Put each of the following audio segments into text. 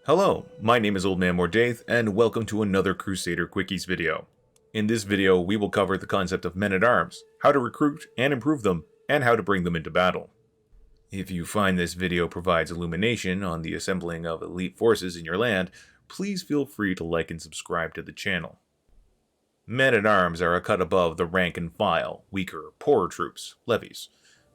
Hello, my name is Old Man Mordaith, and welcome to another Crusader Quickies video. In this video, we will cover the concept of men-at-arms, how to recruit and improve them, and how to bring them into battle. If you find this video provides illumination on the assembling of elite forces in your land, please feel free to like and subscribe to the channel. Men-at-arms are a cut above the rank and file, weaker, poorer troops, levies.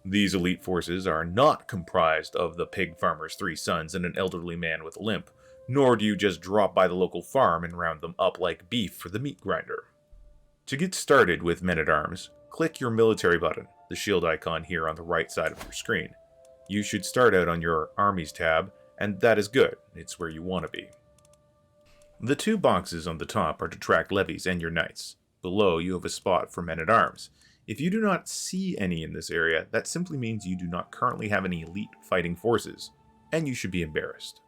These elite forces are not comprised of the pig farmer's 3 sons and an elderly man with a limp, nor do you just drop by the local farm and round them up like beef for the meat grinder. To get started with men-at-arms, click your military button, the shield icon here on the right side of your screen. You should start out on your Armies tab, and that is good, it's where you want to be. The 2 boxes on the top are to track levies and your knights. Below you have a spot for men-at-arms. If you do not see any in this area, that simply means you do not currently have any elite fighting forces, and you should be embarrassed.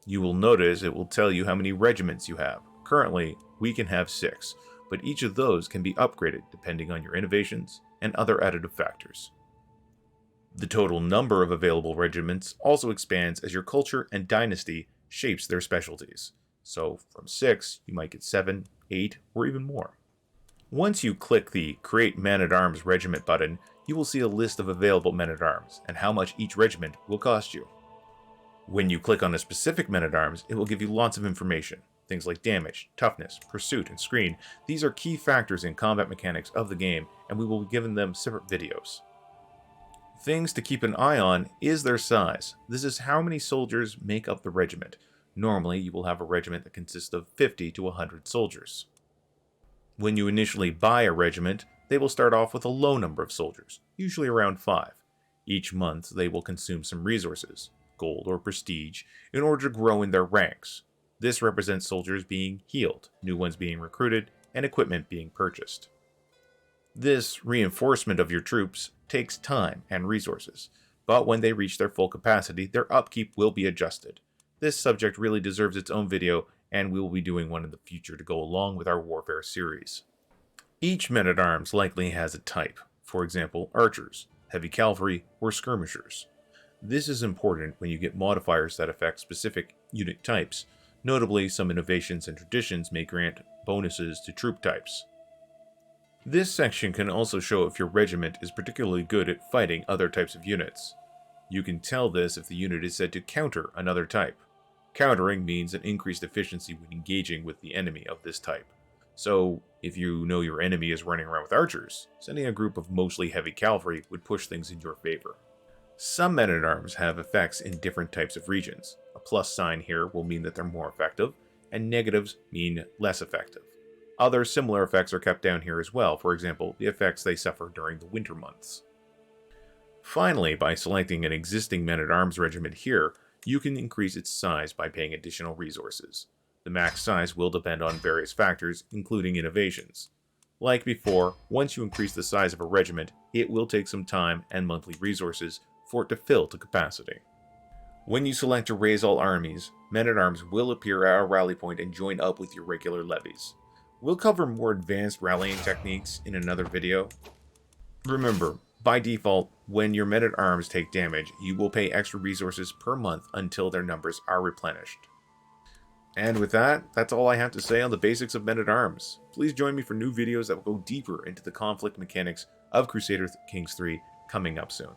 You will notice it will tell you how many regiments you have. Currently, we can have 6, but each of those can be upgraded depending on your innovations and other additive factors. The total number of available regiments also expands as your culture and dynasty shapes their specialties. So from 6, you might get 7, 8, or even more. Once you click the Create Men-at-Arms Regiment button, you will see a list of available men-at-arms and how much each regiment will cost you. When you click on a specific men-at-arms, it will give you lots of information. Things like damage, toughness, pursuit, and screen. These are key factors in combat mechanics of the game, and we will be giving them separate videos. Things to keep an eye on is their size. This is how many soldiers make up the regiment. Normally, you will have a regiment that consists of 50 to 100 soldiers. When you initially buy a regiment, they will start off with a low number of soldiers, usually around 5. Each month, they will consume some resources, gold or prestige, in order to grow in their ranks. This represents soldiers being healed, new ones being recruited, and equipment being purchased. This reinforcement of your troops takes time and resources, but when they reach their full capacity, their upkeep will be adjusted. This subject really deserves its own video, and we will be doing one in the future to go along with our Warfare series. Each men-at-arms likely has a type, for example, archers, heavy cavalry, or skirmishers. This is important when you get modifiers that affect specific unit types. Notably, some innovations and traditions may grant bonuses to troop types. This section can also show if your regiment is particularly good at fighting other types of units. You can tell this if the unit is said to counter another type. Countering means an increased efficiency when engaging with the enemy of this type. So, if you know your enemy is running around with archers, sending a group of mostly heavy cavalry would push things in your favor. Some men-at-arms have effects in different types of regions. A plus sign here will mean that they're more effective, and negatives mean less effective. Other similar effects are kept down here as well, for example, the effects they suffer during the winter months. Finally, by selecting an existing men-at-arms regiment here, you can increase its size by paying additional resources. The max size will depend on various factors, including innovations. Like before, once you increase the size of a regiment, it will take some time and monthly resources for it to fill to capacity. When you select to raise all armies, men-at-arms will appear at a rally point and join up with your regular levies. We'll cover more advanced rallying techniques in another video. Remember, by default, when your men-at-arms take damage, you will pay extra resources per month until their numbers are replenished. And with that, that's all I have to say on the basics of men-at-arms. Please join me for new videos that will go deeper into the conflict mechanics of Crusader Kings 3 coming up soon.